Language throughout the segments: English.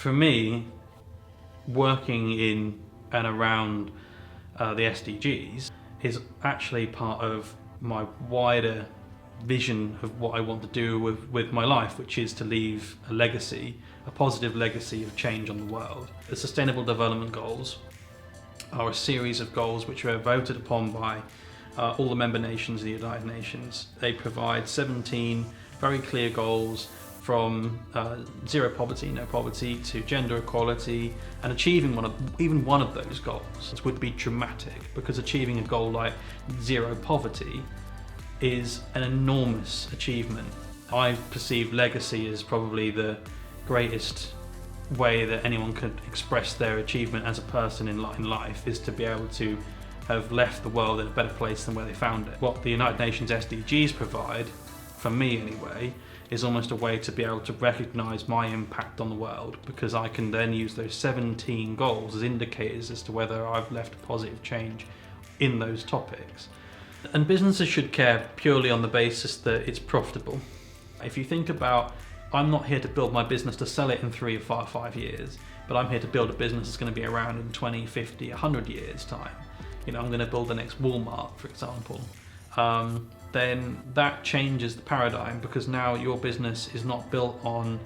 For me, working in and around the SDGs is actually part of my wider vision of what I want to do with my life, which is to leave a legacy, a positive legacy of change on the world. The Sustainable Development Goals are a series of goals which are voted upon by all the member nations of the United Nations. They provide 17 very clear goals, from zero poverty, no poverty, to gender equality, and achieving even one of those goals would be dramatic, because achieving a goal like zero poverty is an enormous achievement. I perceive legacy as probably the greatest way that anyone could express their achievement as a person in life, is to be able to have left the world in a better place than where they found it. What the United Nations SDGs provide, for me anyway, is almost a way to be able to recognise my impact on the world, because I can then use those 17 goals as indicators as to whether I've left a positive change in those topics. And businesses should care purely on the basis that it's profitable. If you think about, I'm not here to build my business to sell it in 3 or 5 years, but I'm here to build a business that's going to be around in 20, 50, 100 years time. You know, I'm going to build the next Walmart, for example. Then that changes the paradigm, because now your business is not built on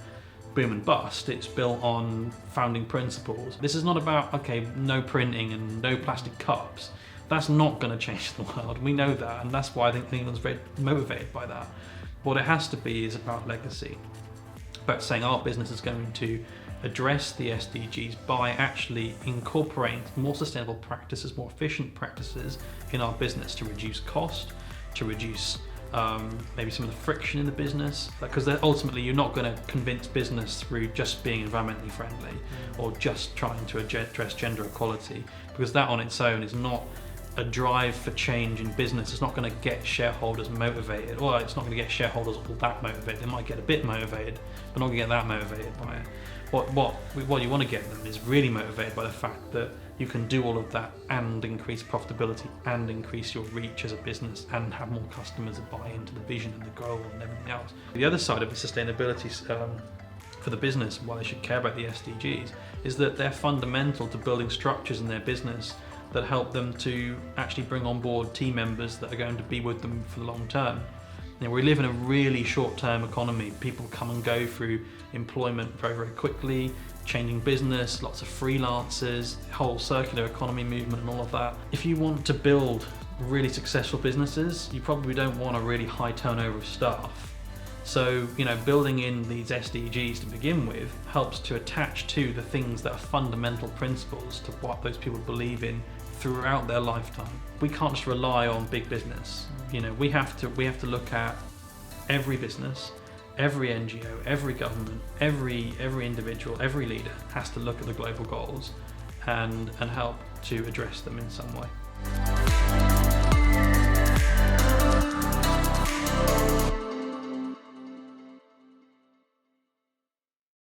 boom and bust, it's built on founding principles. This is not about, okay, no printing and no plastic cups. That's not going to change the world. We know that, and that's why I think England's very motivated by that. What it has to be is about legacy, about saying our business is going to address the SDGs by actually incorporating more sustainable practices, more efficient practices in our business to reduce cost, to reduce maybe some of the friction in the business, because ultimately you're not going to convince business through just being environmentally friendly or just trying to address gender equality, because that on its own is not a drive for change in business. It's not going to get shareholders motivated, or it's not going to get shareholders all that motivated. They might get a bit motivated, but not going to get that motivated by it. What you want to get them is really motivated by the fact that you can do all of that and increase profitability and increase your reach as a business and have more customers that buy into the vision and the goal and everything else. The other side of the sustainability for the business, why they should care about the SDGs, is that they're fundamental to building structures in their business that help them to actually bring on board team members that are going to be with them for the long term. You know, we live in a really short-term economy. People come and go through employment very, very quickly, changing business, lots of freelancers, whole circular economy movement and all of that. If you want to build really successful businesses, you probably don't want a really high turnover of staff. So, you know, building in these SDGs to begin with helps to attach to the things that are fundamental principles to what those people believe in throughout their lifetime. We can't just rely on big business. You know, we have to look at every business, every NGO, every government, every individual, every leader has to look at the global goals and help to address them in some way.